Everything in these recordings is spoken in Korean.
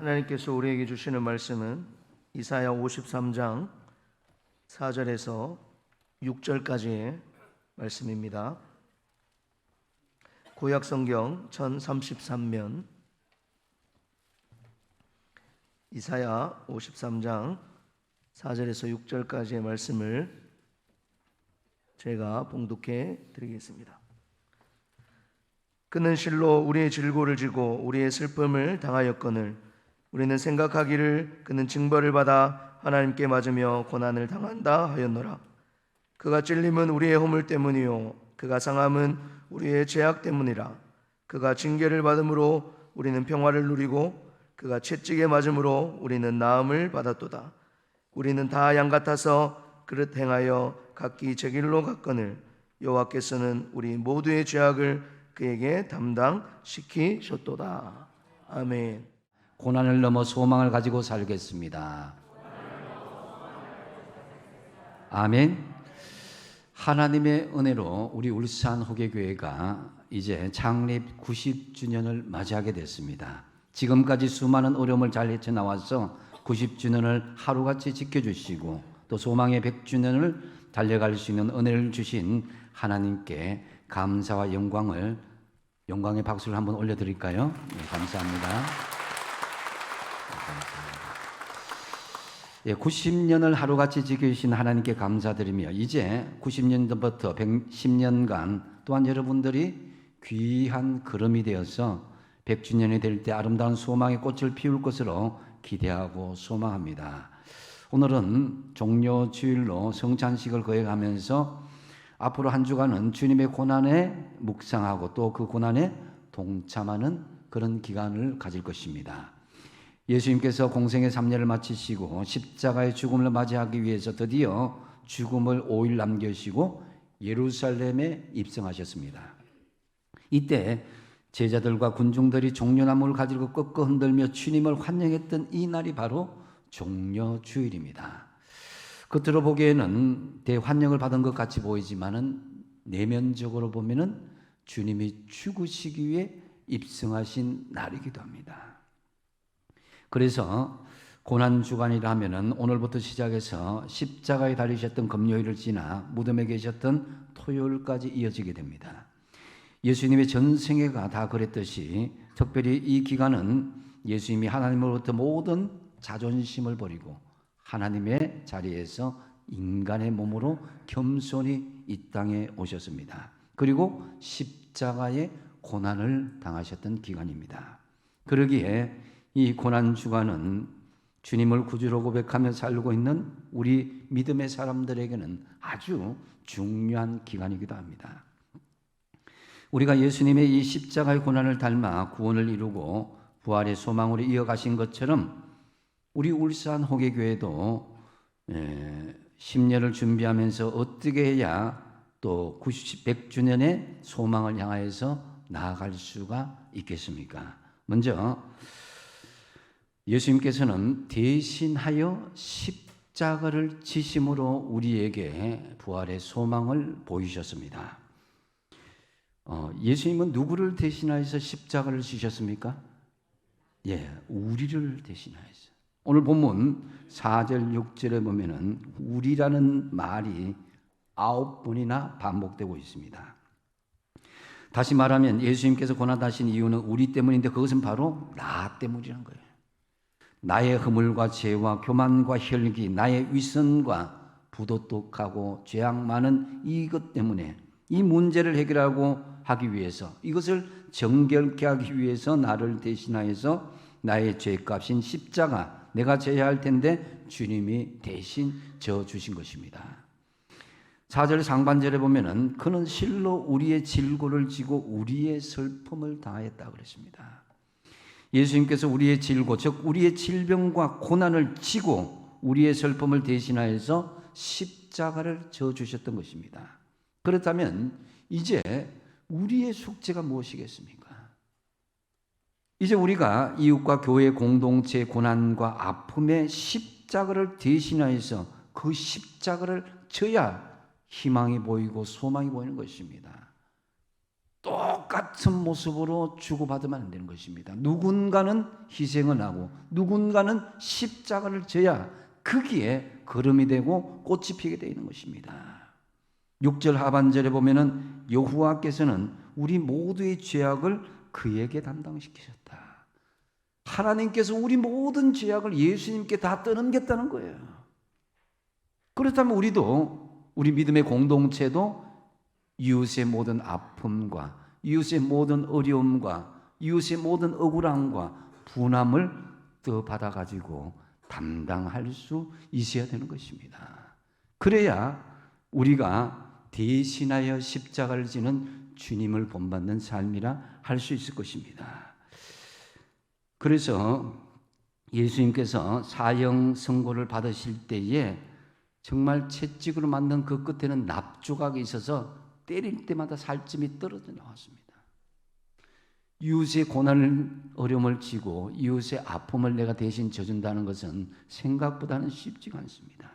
하나님께서 우리에게 주시는 말씀은 이사야 53장 4절에서 6절까지의 말씀입니다. 구약성경 1033면 이사야 53장 4절에서 6절까지의 말씀을 제가 봉독해 드리겠습니다. 그는 실로 우리의 질고를 지고 우리의 슬픔을 당하였거늘 우리는 생각하기를 그는 징벌을 받아 하나님께 맞으며 고난을 당한다 하였노라. 그가 찔림은 우리의 허물 때문이요 그가 상함은 우리의 죄악 때문이라. 그가 징계를 받음으로 우리는 평화를 누리고 그가 채찍에 맞음으로 우리는 나음을 받았도다. 우리는 다 양 같아서 그릇 행하여 각기 제 길로 갔거늘 여호와께서는 우리 모두의 죄악을 그에게 담당시키셨도다. 아멘. 고난을 넘어 소망을 가지고 살겠습니다. 아멘. 하나님의 은혜로 우리 울산 호계교회가 이제 창립 90주년을 맞이하게 됐습니다. 지금까지 수많은 어려움을 잘 헤쳐나와서 90주년을 하루같이 지켜주시고 또 소망의 100주년을 달려갈 수 있는 은혜를 주신 하나님께 감사와 영광의 박수를 한번 올려드릴까요? 네, 감사합니다. 90년을 하루같이 지켜주신 하나님께 감사드리며 이제 90년 전부터 110년간 또한 여러분들이 귀한 걸음이 되어서 100주년이 될 때 아름다운 소망의 꽃을 피울 것으로 기대하고 소망합니다. 오늘은 종료주일로 성찬식을 거행하면서 앞으로 한 주간은 주님의 고난에 묵상하고 또 그 고난에 동참하는 그런 기간을 가질 것입니다. 예수님께서 공생의 3년을 마치시고 십자가의 죽음을 맞이하기 위해서 드디어 죽음을 5일 남겨시고 예루살렘에 입성하셨습니다. 이때 제자들과 군중들이 종려나무를 가지고 꺾어 흔들며 주님을 환영했던 이 날이 바로 종려주일입니다. 겉으로 보기에는 대환영을 받은 것 같이 보이지만은 내면적으로 보면은 주님이 죽으시기 위해 입성하신 날이기도 합니다. 그래서 고난주간이라 하면은 오늘부터 시작해서 십자가에 달리셨던 금요일을 지나 무덤에 계셨던 토요일까지 이어지게 됩니다. 예수님의 전생애가 다 그랬듯이 특별히 이 기간은 예수님이 하나님으로부터 모든 자존심을 버리고 하나님의 자리에서 인간의 몸으로 겸손히 이 땅에 오셨습니다. 그리고 십자가의 고난을 당하셨던 기간입니다. 그러기에 이 고난주간은 주님을 구주로 고백하며 살고 있는 우리 믿음의 사람들에게는 아주 중요한 기간이기도 합니다. 우리가 예수님의 이 십자가의 고난을 닮아 구원을 이루고 부활의 소망으로 이어가신 것처럼 우리 울산 호계교회도 10년을 준비하면서 어떻게 해야 또 100주년의 소망을 향하여서 나아갈 수가 있겠습니까? 먼저 예수님께서는 대신하여 십자가를 지심으로 우리에게 부활의 소망을 보이셨습니다. 예수님은 누구를 대신하여서 십자가를 지셨습니까? 우리를 대신하여서. 오늘 본문 4절 6절에 보면은 우리라는 말이 9번이나 반복되고 있습니다. 다시 말하면 예수님께서 고난하신 이유는 우리 때문인데 그것은 바로 나 때문이라는 거예요. 나의 허물과 죄와 교만과 혈기, 나의 위선과 부도덕하고 죄악 많은 이것 때문에 이 문제를 해결하고 하기 위해서 이것을 정결케 하기 위해서 나를 대신하여서 나의 죄값인 십자가 내가 져야 할 텐데 주님이 대신 져 주신 것입니다. 4절 상반절에 보면은 그는 실로 우리의 질고를 지고 우리의 슬픔을 당하였다 그랬습니다. 예수님께서 우리의 질고 즉 우리의 질병과 고난을 지고 우리의 슬픔을 대신하여서 십자가를 져 주셨던 것입니다. 그렇다면 이제 우리의 숙제가 무엇이겠습니까? 이제 우리가 이웃과 교회 공동체의 고난과 아픔의 십자가를 대신하여서 그 십자가를 져야 희망이 보이고 소망이 보이는 것입니다. 똑같은 모습으로 주고받으면 안 되는 것입니다. 누군가는 희생을 하고 누군가는 십자가를 져야 거기에 걸음이 되고 꽃이 피게 되어 있는 것입니다. 6절 하반절에 보면은 여호와께서는 우리 모두의 죄악을 그에게 담당시키셨다. 하나님께서 우리 모든 죄악을 예수님께 다 떠넘겼다는 거예요. 그렇다면 우리도, 우리 믿음의 공동체도 이웃의 모든 아픔과 이웃의 모든 어려움과 이웃의 모든 억울함과 분함을 더 받아가지고 담당할 수 있어야 되는 것입니다. 그래야 우리가 대신하여 십자가를 지는 주님을 본받는 삶이라 할 수 있을 것입니다. 그래서 예수님께서 사형 선고를 받으실 때에 정말 채찍으로 만든 그 끝에는 납조각이 있어서 때릴 때마다 살점이 떨어져 나왔습니다. 이웃의 고난을, 어려움을 지고 이웃의 아픔을 내가 대신 져준다는 것은 생각보다는 쉽지가 않습니다.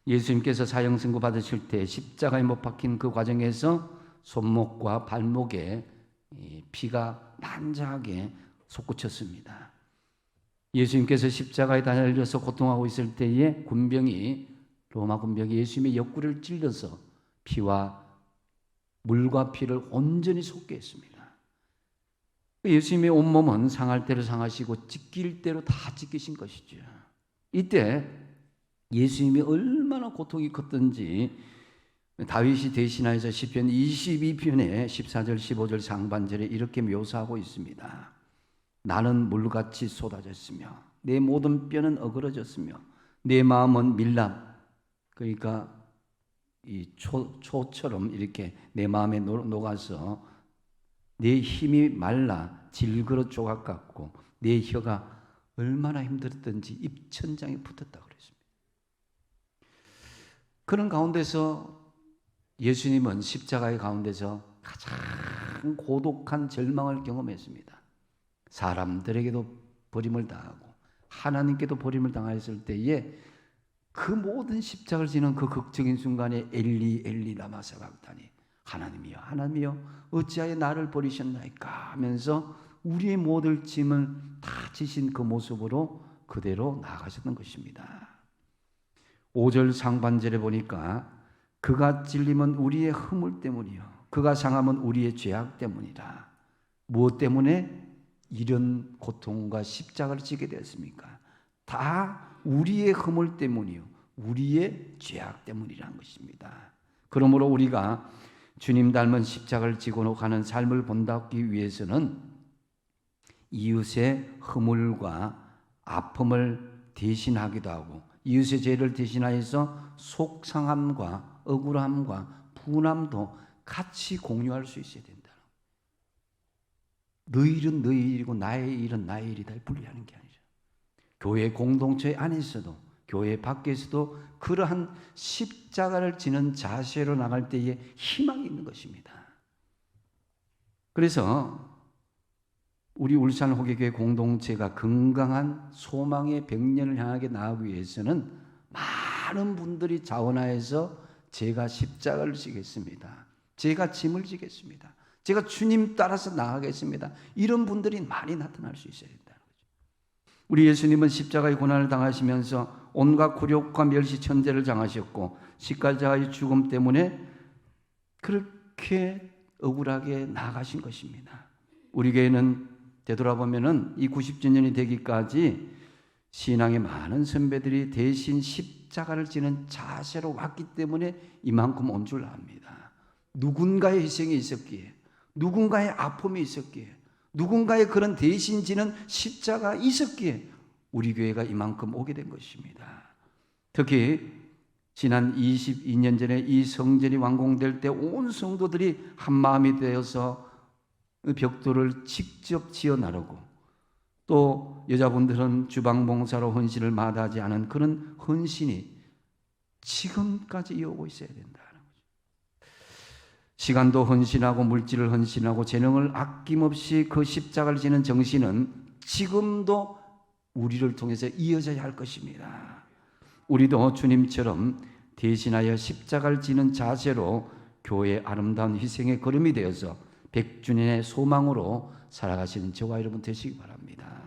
예수님께서 사형 선고 받으실 때 십자가에 못 박힌 그 과정에서 손목과 발목에 피가 난자하게 솟구쳤습니다. 예수님께서 십자가에 달려서 고통하고 있을 때에 로마 군병이 예수님의 옆구리를 찔러서 피와 물과 피를 온전히 솟게 했습니다. 예수님의 온몸은 상할 대로 상하시고 찢길 대로 다 찢기신 것이죠. 이때 예수님이 얼마나 고통이 컸던지 다윗이 대신하여서 시편 22편의 14절 15절 상반절에 이렇게 묘사하고 있습니다. 나는 물같이 쏟아졌으며 내 모든 뼈는 어그러졌으며 내 마음은 밀랍, 그러니까 이 초처럼 이렇게 내 마음에 녹아서 내 힘이 말라 질그러 조각 같고 내 혀가 얼마나 힘들었던지 입천장에 붙었다 그랬습니다. 그런 가운데서 예수님은 십자가의 가운데서 가장 고독한 절망을 경험했습니다. 사람들에게도 버림을 당하고 하나님께도 버림을 당하였을 때에 그 모든 십자가를 지는 그 극적인 순간에 엘리 엘리 라마 사박다니, 하나님이여 하나님이여 어찌하여 나를 버리셨나이까 하면서 우리의 모든 짐을 다 지신 그 모습으로 그대로 나아가셨던 것입니다. 5절 상반절에 보니까 그가 찔림은 우리의 허물 때문이요 그가 상함은 우리의 죄악 때문이라. 무엇 때문에 이런 고통과 십자가를 지게 되었습니까? 다 우리의 허물 때문이요 우리의 죄악 때문이라는 것입니다. 그러므로 우리가 주님 닮은 십자가를 지고 가는 삶을 본받기 위해서는 이웃의 허물과 아픔을 대신하기도 하고 이웃의 죄를 대신하여서 속상함과 억울함과 분함도 같이 공유할 수 있어야 된다. 너희 일은 너희 일이고 나의 일은 나의 일이다 분리하는 게 아니라 교회 공동체 안에서도 교회 밖에서도 그러한 십자가를 지는 자세로 나갈 때에 희망이 있는 것입니다. 그래서 우리 울산 호계교회 공동체가 건강한 소망의 100년을 향하게 나아가기 위해서는 많은 분들이 자원하여서 제가 십자가를 지겠습니다. 제가 짐을 지겠습니다. 제가 주님 따라서 나가겠습니다. 이런 분들이 많이 나타날 수 있어야 된다는 거죠. 우리 예수님은 십자가의 고난을 당하시면서 온갖 굴욕과 멸시 천대를 당하셨고 십자가의 죽음 때문에 그렇게 억울하게 나아가신 것입니다. 우리 교회는 되돌아보면은 이 90주년이 되기까지 신앙의 많은 선배들이 대신 십자가를 지는 자세로 왔기 때문에 이만큼 온 줄 압니다. 누군가의 희생이 있었기에, 누군가의 아픔이 있었기에, 누군가의 그런 대신 지는 십자가 있었기에 우리 교회가 이만큼 오게 된 것입니다. 특히 지난 22년 전에 이 성전이 완공될 때 온 성도들이 한 마음이 되어서 벽돌을 직접 지어 나르고 또 여자분들은 주방 봉사로 헌신을 마다하지 않은 그런 헌신이 지금까지 이어오고 있어야 된다는 거죠. 시간도 헌신하고 물질을 헌신하고 재능을 아낌없이 그 십자가를 지는 정신은 지금도 우리를 통해서 이어져야 할 것입니다. 우리도 주님처럼 대신하여 십자가를 지는 자세로 교회의 아름다운 희생의 걸음이 되어서 백주년의 소망으로 살아가시는 저와 여러분 되시기 바랍니다.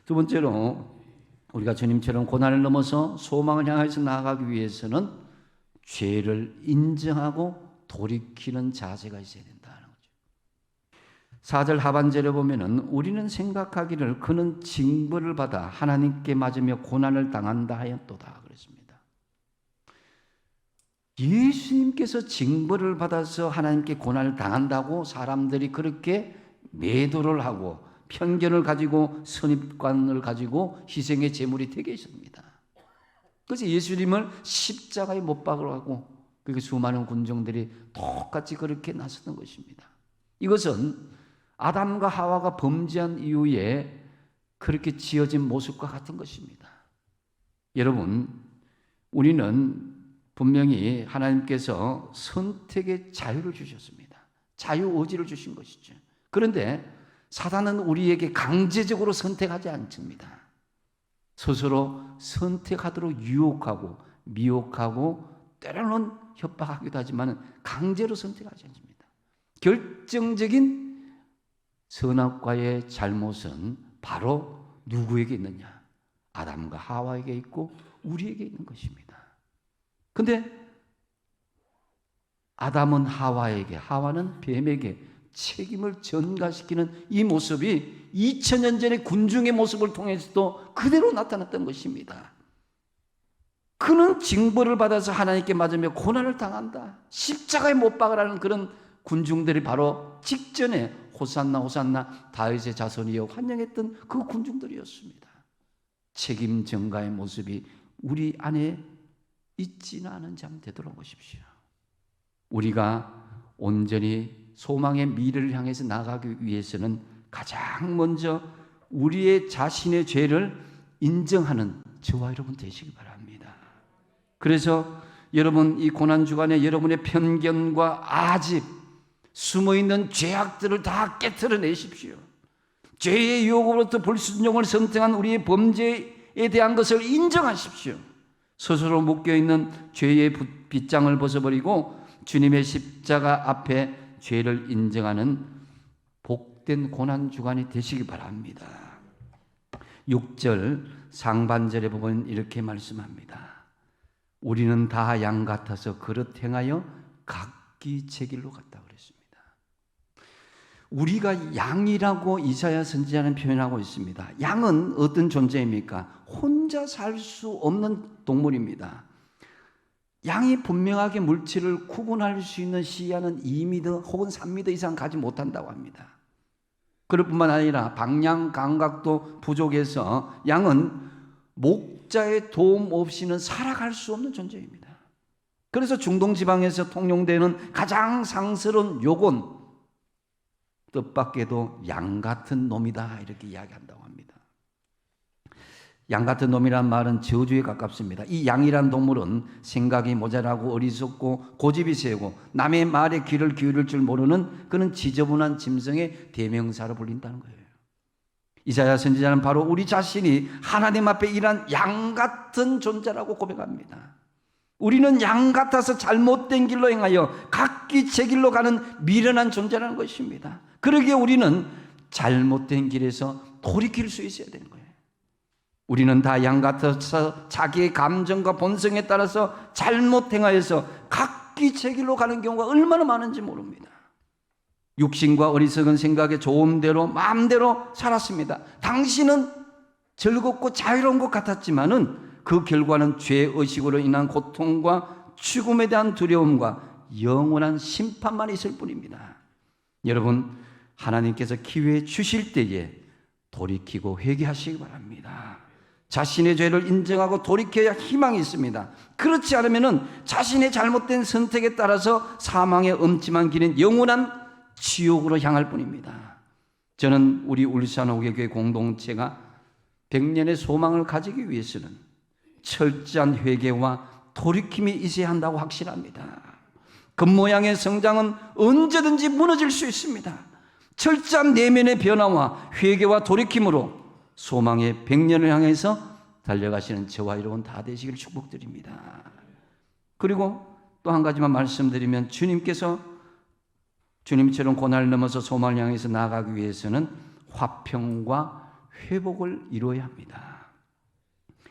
두 번째로 우리가 주님처럼 고난을 넘어서 소망을 향해서 나아가기 위해서는 죄를 인정하고 돌이키는 자세가 있어야 된다는 거죠. 4절 하반절에 보면은 우리는 생각하기를 그는 징벌을 받아 하나님께 맞으며 고난을 당한다 하였도다 그랬습니다. 예수님께서 징벌을 받아서 하나님께 고난을 당한다고 사람들이 그렇게 매도를 하고 편견을 가지고 선입관을 가지고 희생의 제물이 되게 있습니다. 그래서 예수님을 십자가에 못 박으라고 그렇게 수많은 군중들이 똑같이 그렇게 나섰던 것입니다. 이것은 아담과 하와가 범죄한 이후에 그렇게 지어진 모습과 같은 것입니다. 여러분, 우리는 분명히 하나님께서 선택의 자유를 주셨습니다. 자유의지를 주신 것이죠. 그런데 사단은 우리에게 강제적으로 선택하지 않습니다. 스스로 선택하도록 유혹하고 미혹하고 때로는 협박하기도 하지만 강제로 선택하지 않습니다. 결정적인 선악과의 잘못은 바로 누구에게 있느냐? 아담과 하와에게 있고 우리에게 있는 것입니다. 근데 아담은 하와에게, 하와는 뱀에게 책임을 전가시키는 이 모습이 2000년 전의 군중의 모습을 통해서도 그대로 나타났던 것입니다. 그는 징벌을 받아서 하나님께 맞으며 고난을 당한다. 십자가에 못 박으라는 그런 군중들이 바로 직전에 호산나 호산나 다윗의 자손이여 환영했던 그 군중들이었습니다. 책임 전가의 모습이 우리 안에 있지는 않은 잠 되돌아보십시오. 우리가 온전히 소망의 미래를 향해서 나가기 위해서는 가장 먼저 우리의 자신의 죄를 인정하는 저와 여러분 되시기 바랍니다. 그래서 여러분 이 고난주간에 여러분의 편견과 아집, 숨어있는 죄악들을 다 깨트려내십시오. 죄의 유혹으로부터 불순종을 선택한 우리의 범죄에 대한 것을 인정하십시오. 스스로 묶여있는 죄의 빗장을 벗어버리고 주님의 십자가 앞에 죄를 인정하는 복된 고난주간이 되시기 바랍니다. 6절 상반절에 보면 이렇게 말씀합니다. 우리는 다 양 같아서 그릇 행하여 각기 제 길로 갔다 그랬습니다. 우리가 양이라고 이사야 선지자는 표현하고 있습니다. 양은 어떤 존재입니까? 혼자 살 수 없는 동물입니다. 양이 분명하게 물질을 구분할 수 있는 시야는 2m 혹은 3m 이상 가지 못한다고 합니다. 그럴 뿐만 아니라 방향 감각도 부족해서 양은 목자의 도움 없이는 살아갈 수 없는 존재입니다. 그래서 중동 지방에서 통용되는 가장 상스러운 욕은 뜻밖에도 양 같은 놈이다 이렇게 이야기한다고 합니다. 양 같은 놈이란 말은 저주에 가깝습니다. 이 양이란 동물은 생각이 모자라고 어리석고 고집이 세고 남의 말에 귀를 기울일 줄 모르는 그런 지저분한 짐승의 대명사로 불린다는 거예요. 이사야 선지자는 바로 우리 자신이 하나님 앞에 일한 양 같은 존재라고 고백합니다. 우리는 양 같아서 잘못된 길로 행하여 각기 제 길로 가는 미련한 존재라는 것입니다. 그러기에 우리는 잘못된 길에서 돌이킬 수 있어야 되는 거예요. 우리는 다 양 같아서 자기의 감정과 본성에 따라서 잘못 행하여서 각기 제 길로 가는 경우가 얼마나 많은지 모릅니다. 육신과 어리석은 생각에 좋은 대로 마음대로 살았습니다. 당신은 즐겁고 자유로운 것 같았지만은 그 결과는 죄의식으로 인한 고통과 죽음에 대한 두려움과 영원한 심판만 있을 뿐입니다. 여러분, 하나님께서 기회 주실 때에 돌이키고 회개하시기 바랍니다. 자신의 죄를 인정하고 돌이켜야 희망이 있습니다. 그렇지 않으면 자신의 잘못된 선택에 따라서 사망의 엄침한 길인 영원한 지옥으로 향할 뿐입니다. 저는 우리 울산 오개교회 공동체가 100년의 소망을 가지기 위해서는 철저한 회개와 돌이킴이 있어야 한다고 확신합니다. 겉모양의 성장은 언제든지 무너질 수 있습니다. 철저한 내면의 변화와 회개와 돌이킴으로 소망의 100년을 향해서 달려가시는 저와 여러분 다 되시길 축복드립니다. 그리고 또 한 가지만 말씀드리면 주님께서 주님처럼 고난을 넘어서 소망을 향해서 나아가기 위해서는 화평과 회복을 이루어야 합니다.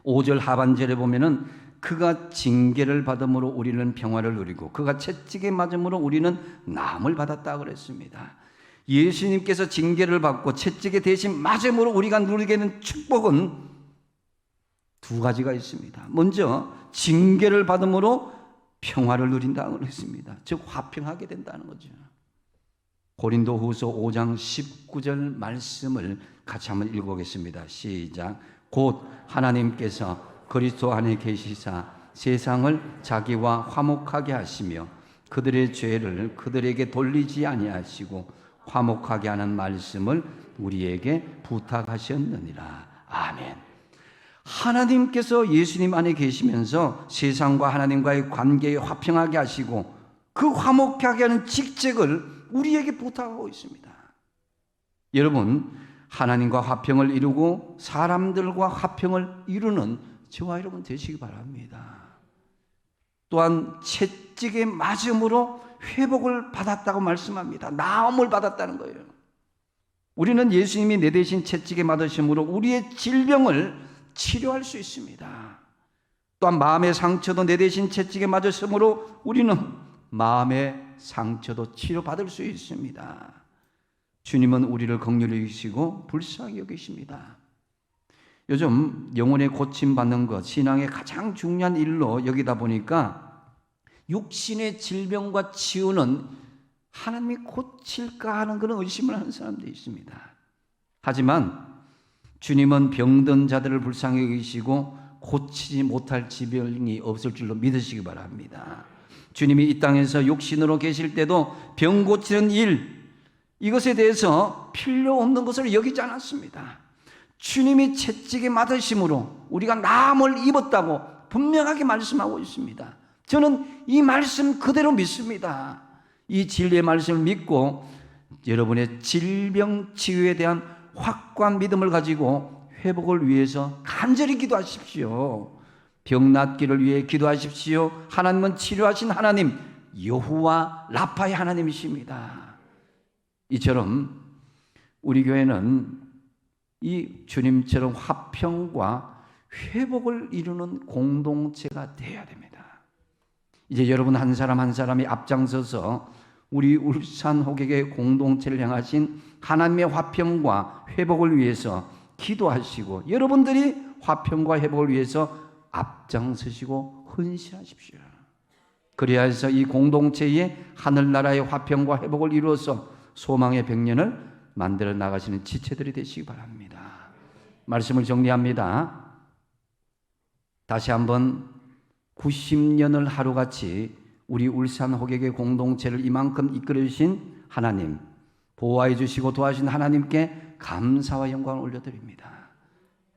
5절 하반절에 보면은 그가 징계를 받음으로 우리는 평화를 누리고 그가 채찍에 맞음으로 우리는 나음을 받았다 그랬습니다. 예수님께서 징계를 받고 채찍에 대신 맞음으로 우리가 누리게 되는 축복은 두 가지가 있습니다. 먼저 징계를 받음으로 평화를 누린다고 그랬습니다. 즉 화평하게 된다는 거죠. 고린도후서 5장 19절 말씀을 같이 한번 읽어보겠습니다. 시작. 곧 하나님께서 그리스도 안에 계시사 세상을 자기와 화목하게 하시며 그들의 죄를 그들에게 돌리지 아니하시고 화목하게 하는 말씀을 우리에게 부탁하셨느니라. 아멘. 하나님께서 예수님 안에 계시면서 세상과 하나님과의 관계에 화평하게 하시고 그 화목하게 하는 직책을 우리에게 부탁하고 있습니다. 여러분, 하나님과 화평을 이루고 사람들과 화평을 이루는 저와 여러분 되시기 바랍니다. 또한 채찍에 맞음으로 회복을 받았다고 말씀합니다. 나음을 받았다는 거예요. 우리는 예수님이 내 대신 채찍에 맞으심으로 우리의 질병을 치료할 수 있습니다. 또한 마음의 상처도 내 대신 채찍에 맞으심으로 우리는 마음의 상처도 치료받을 수 있습니다. 주님은 우리를 긍휼히 여기시고 불쌍히 여기십니다. 요즘 영혼의 고침받는 것, 신앙의 가장 중요한 일로 여기다 보니까 육신의 질병과 치유는 하나님이 고칠까 하는 그런 의심을 하는 사람들이 있습니다. 하지만 주님은 병든 자들을 불쌍히 여기시고 고치지 못할 질병이 없을 줄로 믿으시기 바랍니다. 주님이 이 땅에서 육신으로 계실 때도 병 고치는 일, 이것에 대해서 필요 없는 것을 여기지 않았습니다. 주님이 채찍에 맞으심으로 우리가 나음을 입었다고 분명하게 말씀하고 있습니다. 저는 이 말씀 그대로 믿습니다. 이 진리의 말씀을 믿고 여러분의 질병 치유에 대한 확고한 믿음을 가지고 회복을 위해서 간절히 기도하십시오. 병 낫기를 위해 기도하십시오. 하나님은 치료하신 하나님, 여호와 라파의 하나님이십니다. 이처럼 우리 교회는 이 주님처럼 화평과 회복을 이루는 공동체가 되어야 됩니다. 이제 여러분 한 사람 한 사람이 앞장서서 우리 울산 호객의 공동체를 향하신 하나님의 화평과 회복을 위해서 기도하시고 여러분들이 화평과 회복을 위해서 앞장서시고 헌신하십시오. 그래야 해서 이 공동체의 하늘나라의 화평과 회복을 이루어서 소망의 백년을 만들어 나가시는 지체들이 되시기 바랍니다. 말씀을 정리합니다. 다시 한번 90년을 하루같이 우리 울산 호객의 공동체를 이만큼 이끌어 주신 하나님, 보호해 주시고 도와주신 하나님께 감사와 영광을 올려드립니다.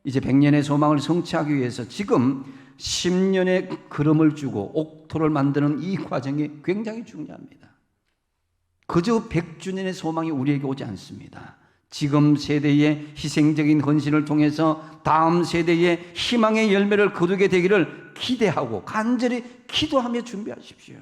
이제 100년의 소망을 성취하기 위해서 지금 10년의 걸음을 주고 옥토를 만드는 이 과정이 굉장히 중요합니다. 그저 100주년의 소망이 우리에게 오지 않습니다. 지금 세대의 희생적인 헌신을 통해서 다음 세대의 희망의 열매를 거두게 되기를 기대하고 간절히 기도하며 준비하십시오.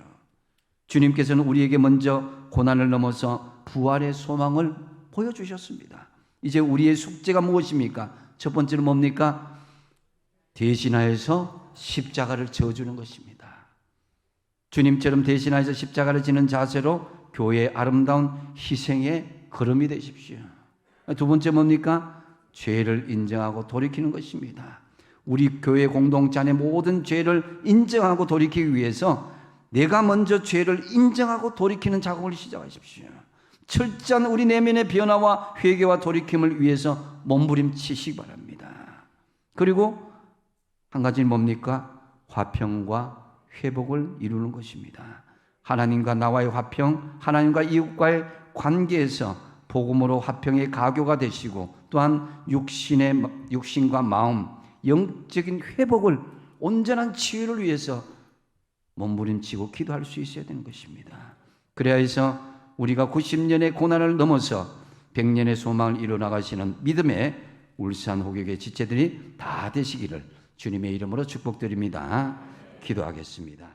주님께서는 우리에게 먼저 고난을 넘어서 부활의 소망을 보여주셨습니다. 이제 우리의 숙제가 무엇입니까? 첫 번째는 뭡니까? 대신하여서 십자가를 져주는 것입니다. 주님처럼 대신하여서 십자가를 지는 자세로 교회의 아름다운 희생의 걸음이 되십시오. 두 번째 뭡니까? 죄를 인정하고 돌이키는 것입니다. 우리 교회 공동체 안의 모든 죄를 인정하고 돌이키기 위해서 내가 먼저 죄를 인정하고 돌이키는 작업을 시작하십시오. 철저한 우리 내면의 변화와 회개와 돌이킴을 위해서 몸부림치시기 바랍니다. 그리고 한 가지는 뭡니까? 화평과 회복을 이루는 것입니다. 하나님과 나와의 화평, 하나님과 이웃과의 관계에서 복음으로 화평의 가교가 되시고 또한 육신과 마음, 영적인 회복을 온전한 치유를 위해서 몸부림치고 기도할 수 있어야 되는 것입니다. 그래야 해서 우리가 90년의 고난을 넘어서 100년의 소망을 이뤄나가시는 믿음의 울산 호객의 지체들이 다 되시기를 주님의 이름으로 축복드립니다. 기도하겠습니다.